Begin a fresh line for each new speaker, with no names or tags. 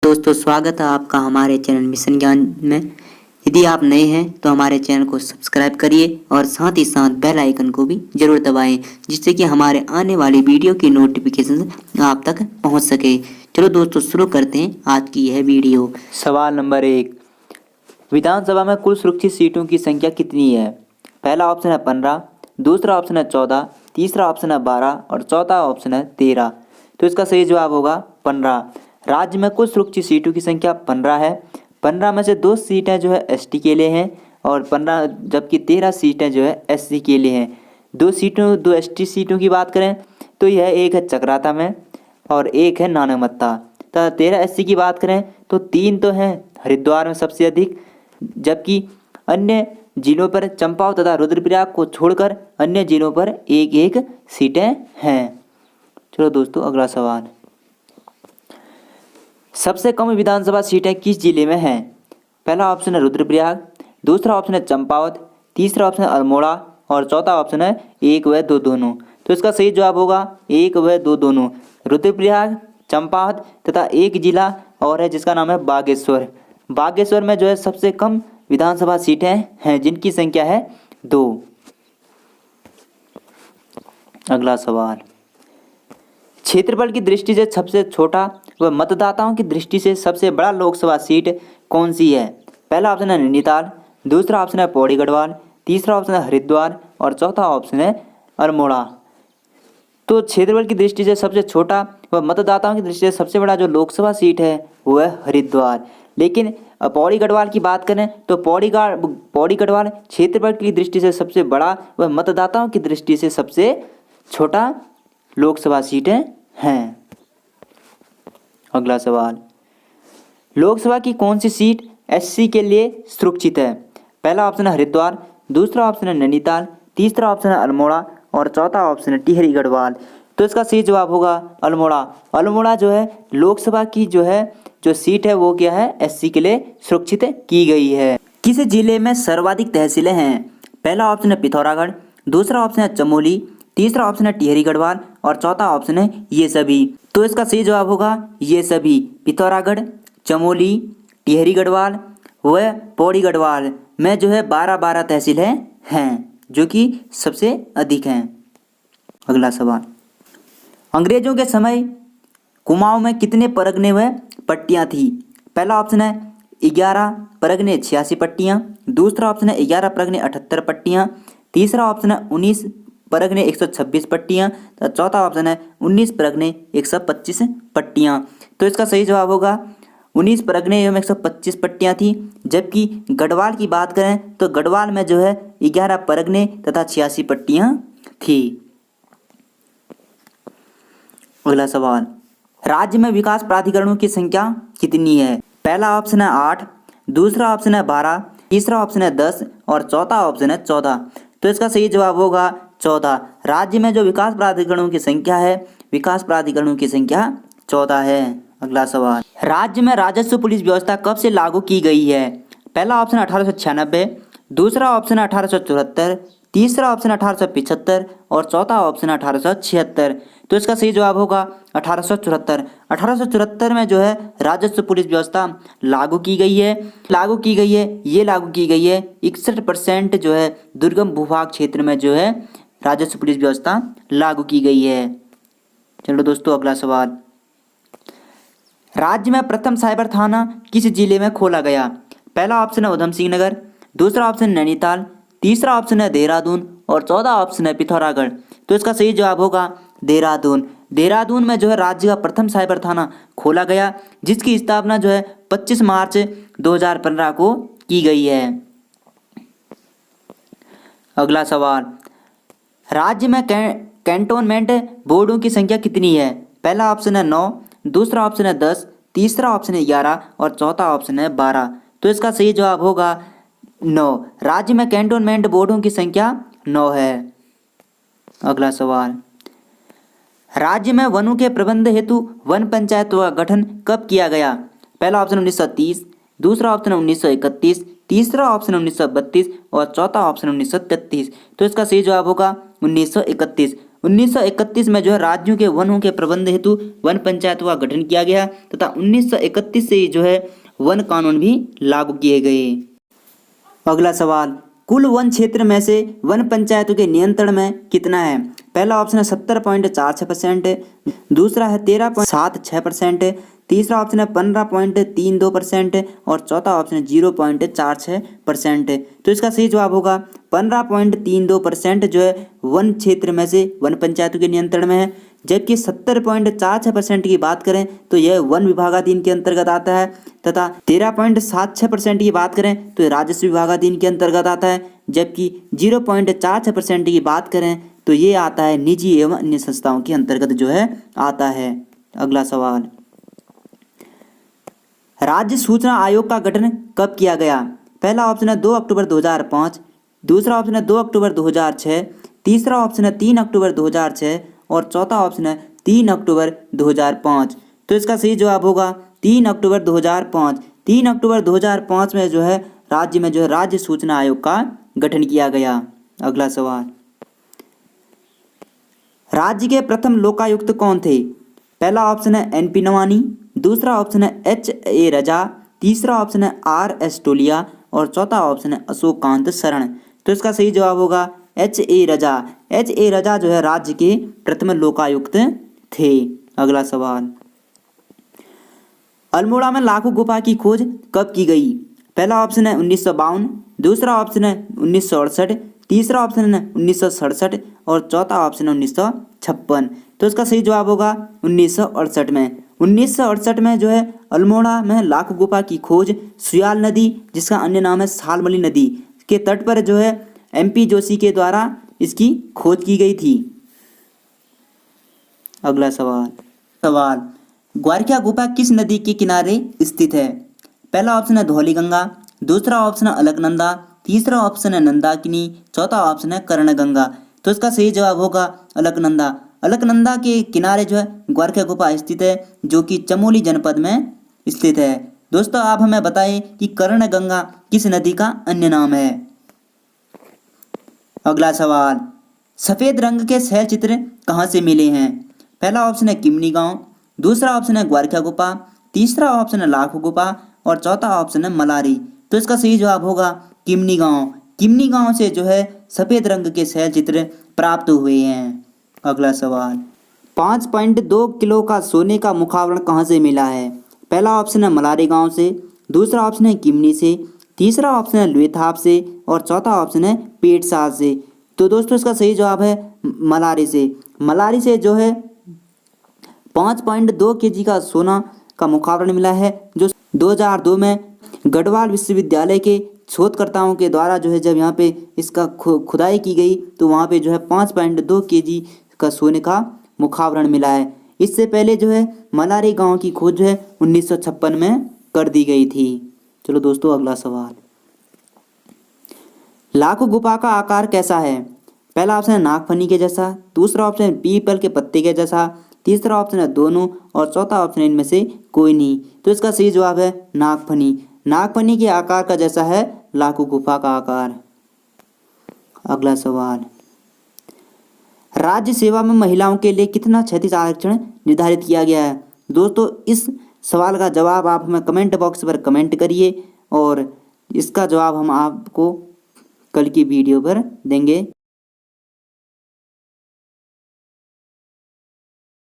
दोस्तों स्वागत है आपका हमारे चैनल मिशन ज्ञान में। यदि आप नए हैं तो हमारे चैनल को सब्सक्राइब करिए और साथ ही साथ बेल आइकन को भी जरूर दबाएं, जिससे कि हमारे आने वाली वीडियो की नोटिफिकेशन आप तक पहुंच सके। चलो दोस्तों शुरू करते हैं आज की यह वीडियो।
सवाल नंबर 1, विधानसभा में कुल सुरक्षित सीटों की संख्या कितनी है? पहला ऑप्शन है 15, दूसरा ऑप्शन है 14, तीसरा ऑप्शन है 12 और चौथा ऑप्शन है 13। तो इसका सही जवाब होगा 15। राज्य में कुल सुरक्षित सीटों की संख्या 15 है। 15 में से 2 सीटें जो है एसटी के लिए हैं और 15 जबकि 13 सीटें जो है एससी के लिए हैं। 2 एसटी सीटों की बात करें तो यह एक है चक्राता में और एक है नानकमत्ता। तथा 13 एससी की बात करें तो 3 तो हैं हरिद्वार में सबसे अधिक, जबकि अन्य जिलों पर चंपाव तथा रुद्रप्रयाग को छोड़कर अन्य जिलों पर एक एक सीटें हैं। चलो दोस्तों अगला सवाल, सबसे कम विधानसभा सीटें किस जिले में हैं? पहला ऑप्शन है रुद्रप्रयाग, दूसरा ऑप्शन है चंपावत, तीसरा ऑप्शन है अल्मोड़ा और चौथा ऑप्शन है 1 व 2 दोनों। तो इसका सही जवाब होगा 1 व 2 दोनों। रुद्रप्रयाग, चंपावत तथा एक जिला और है जिसका नाम है बागेश्वर। बागेश्वर में जो है सबसे कम विधानसभा सीटें हैं जिनकी संख्या है 2। अगला सवाल, क्षेत्रफल की दृष्टि से सबसे छोटा व मतदाताओं की दृष्टि से सबसे बड़ा लोकसभा सीट कौन सी है? पहला ऑप्शन है नैनीताल, दूसरा ऑप्शन है पौड़ी गढ़वाल, तीसरा ऑप्शन है हरिद्वार और चौथा ऑप्शन है अल्मोड़ा। तो क्षेत्रफल की दृष्टि से सबसे छोटा व मतदाताओं की दृष्टि से सबसे बड़ा जो लोकसभा सीट है वो है हरिद्वार। लेकिन पौड़ी गढ़वाल की बात करें तो पौड़ी गढ़वाल क्षेत्रफल की दृष्टि से सबसे बड़ा व मतदाताओं की दृष्टि से सबसे छोटा लोकसभा सीटें हैं। अगला सवाल, लोकसभा की कौन सी सीट एससी के लिए सुरक्षित है? पहला ऑप्शन है हरिद्वार, दूसरा ऑप्शन है नैनीताल, तीसरा ऑप्शन है अल्मोड़ा और चौथा ऑप्शन है टिहरी गढ़वाल। तो इसका सही जवाब होगा अल्मोड़ा। अल्मोड़ा जो है लोकसभा की जो सीट है वो क्या है एससी के लिए सुरक्षित की गई है। किस जिले में सर्वाधिक तहसीलें हैं? पहला ऑप्शन है पिथौरागढ़, दूसरा ऑप्शन है चमोली, तीसरा ऑप्शन है टिहरी गढ़वाल और चौथा ऑप्शन है ये सभी। तो इसका सही जवाब होगा ये सभी। पिथौरागढ़, चमोली, टिहरी गढ़वाल व पौड़ी गढ़वाल में जो है 12-12 तहसीलें हैं जो कि सबसे अधिक हैं। अगला सवाल, अंग्रेजों के समय कुमाऊं में कितने परगने व पट्टियां थी? पहला ऑप्शन है 11 परगने 86 पट्टियां, दूसरा ऑप्शन है 11 परगने 78 पट्टियां, तीसरा ऑप्शन है 19 परगने 126 पट्टियां तथा चौथा ऑप्शन है 19 परगने 125 पट्टियां। तो इसका सही जवाब होगा 19 परगने एवं 125 पट्टियां थी। जबकि गढ़वाल की बात करें तो गढ़वाल में जो है 11 परगने तथा 86 पट्टियां थी। अगला सवाल, राज्य में विकास प्राधिकरणों की संख्या कितनी है? पहला ऑप्शन है 8, दूसरा ऑप्शन है 12, तीसरा ऑप्शन है 10 और चौथा ऑप्शन है 14। तो इसका सही जवाब होगा 14। राज्य में जो विकास प्राधिकरणों की संख्या है, विकास प्राधिकरणों की संख्या 14 है। अगला सवाल, राज्य में राजस्व पुलिस व्यवस्था कब से लागू की गई है? पहला ऑप्शन 1896, दूसरा ऑप्शन 1874, तीसरा ऑप्शन 1875 और चौथा ऑप्शन 1876। तो इसका सही जवाब होगा 1874। 1874 में जो है राजस्व पुलिस व्यवस्था लागू की गई है। ये लागू की गई है 61% जो है दुर्गम भूभाग क्षेत्र में जो है राजस्व पुलिस व्यवस्था लागू की गई है। चलो दोस्तों अगला सवाल, राज्य में प्रथम साइबर थाना किस जिले में खोला गया? पहला ऑप्शन है उधम सिंह नगर, दूसरा ऑप्शन नैनीताल, तीसरा ऑप्शन है देहरादून और चौथा ऑप्शन है पिथौरागढ़। तो इसका सही जवाब होगा देहरादून। देहरादून में जो है राज्य का प्रथम साइबर थाना खोला गया, जिसकी स्थापना जो है 25 मार्च 2015 को की गई है। अगला सवाल, राज्य में कैंटोनमेंट बोर्डों की संख्या कितनी है? पहला ऑप्शन है 9, दूसरा ऑप्शन है 10, तीसरा ऑप्शन है 11 और चौथा ऑप्शन है 12। तो इसका सही जवाब होगा 9। राज्य में कैंटोनमेंट बोर्डों की संख्या 9 है। अगला सवाल, राज्य में वनों के प्रबंध हेतु वन पंचायतों का गठन कब किया गया? पहला ऑप्शन 1930, दूसरा ऑप्शन 1931, तीसरा ऑप्शन 1932 और चौथा ऑप्शन 1933। तो इसका सही जवाब होगा 1931। 1931 में जो है राज्यों के वनों के प्रबंध हेतु वन पंचायतों का गठन किया गया तथा 1931 से ही जो है वन कानून भी लागू किए गए। अगला सवाल, कुल वन क्षेत्र में से वन पंचायतों के नियंत्रण में कितना है? पहला ऑप्शन है 70.46%, दूसरा है 13.76%, तीसरा ऑप्शन है 15.32% और चौथा ऑप्शन है 0.46%। तो इसका सही जवाब होगा 15.32% जो है वन क्षेत्र में से वन पंचायतों के नियंत्रण में है, जबकि 70.46% की बात करें तो यह वन विभागाधीन के अंतर्गत आता है तथा 13.76% की बात करें तो यह राजस्व विभागाधीन के अंतर्गत आता है, जबकि 0.46% की बात करें तो ये आता है निजी एवं अन्य संस्थाओं के अंतर्गत जो है आता है। अगला सवाल, राज्य सूचना आयोग का गठन कब किया गया? पहला ऑप्शन है 2 अक्टूबर 2005, दूसरा ऑप्शन है 2 अक्टूबर 2006, तीसरा ऑप्शन है 3 अक्टूबर 2006 और चौथा ऑप्शन है 3 अक्टूबर 2005। तो इसका सही जवाब होगा 3 अक्टूबर 2005। 3 अक्टूबर 2005 में जो है राज्य में जो है राज्य सूचना आयोग का गठन किया गया। अगला सवाल, राज्य के प्रथम लोकायुक्त कौन थे? पहला ऑप्शन है एनपी नवानी, दूसरा ऑप्शन है एच.ए. रजा, तीसरा ऑप्शन है आर.एस. टोलिया और चौथा ऑप्शन है अशोककांत शरण। तो इसका सही जवाब होगा एच.ए. रजा। एच.ए. रजा जो है राज्य के प्रथम लोकायुक्त थे। अगला सवाल, अल्मोड़ा में लाखों गुफा की खोज कब की गई? पहला ऑप्शन है 1952, दूसरा ऑप्शन है 1968, तीसरा ऑप्शन है 1967 और चौथा ऑप्शन है 1956। तो इसका सही जवाब होगा 1968 में। 1968 में जो है अल्मोड़ा में लाख गुफा की खोज सुयाल नदी, जिसका अन्य नाम है सालमली नदी, के तट पर जो है एमपी जोशी के द्वारा इसकी खोज की गई थी। अगला सवाल, ग्वारखिया गुफा किस नदी के किनारे स्थित है? पहला ऑप्शन है धौलीगंगा, दूसरा ऑप्शन है अलकनंदा, तीसरा ऑप्शन है नंदाकिनी, चौथा ऑप्शन है कर्णगंगा। तो इसका सही जवाब होगा अलकनंदा। अलकनंदा के किनारे जो है ग्वारखिया गुफा स्थित है, जो कि चमोली जनपद में स्थित है। दोस्तों आप हमें बताएं कि कर्णगंगा किस नदी का अन्य नाम है? अगला सवाल, सफेद रंग के शैल चित्र कहाँ से मिले हैं? पहला ऑप्शन है किमनी गांव, दूसरा ऑप्शन है ग्वारखिया गुफा, तीसरा ऑप्शन है लाखो गुफा और चौथा ऑप्शन है मलारी। तो इसका सही जवाब होगा किमनी गांव। किमनी गांव से जो है सफेद रंग के शैल चित्र प्राप्त हुए हैं। अगला सवाल, 5.2 किलो का सोने का मुखावरण कहाँ से मिला है? पहला ऑप्शन है मलारी गांव से, दूसरा ऑप्शन है किमनी से, तीसरा ऑप्शन है लुएथाप से और चौथा ऑप्शन है पेटसाद से। तो दोस्तों इसका सही जवाब है मलारी से। मलारी से जो है 5.2 केजी का सोना का मुखावरण मिला है, जो 2002 में गढ़वाल विश्वविद्यालय के शोधकर्ताओं के द्वारा जो है जब यहाँ पे इसका खुदाई की गई तो वहाँ पे जो है 5.2 केजी का सोने का मुखावरण मिला है। इससे पहले जो है मलारी गांव की खोज जो है 1956 में कर दी गई थी। चलो दोस्तों अगला सवाल, लाखो गुफा का आकार कैसा है? पहला ऑप्शन है नागफनी के जैसा, दूसरा ऑप्शन है पीपल के पत्ते के जैसा, तीसरा ऑप्शन है दोनों और चौथा ऑप्शन इनमें से कोई नहीं। तो इसका सही जवाब है नागफनी। नागफनी के आकार का जैसा है लाखो गुफा का आकार। अगला सवाल, राज्य सेवा में महिलाओं के लिए कितना क्षैतिज आरक्षण निर्धारित किया गया है? दोस्तों इस सवाल का जवाब आप हमें कमेंट बॉक्स पर कमेंट करिए और इसका जवाब हम आपको कल की वीडियो पर देंगे।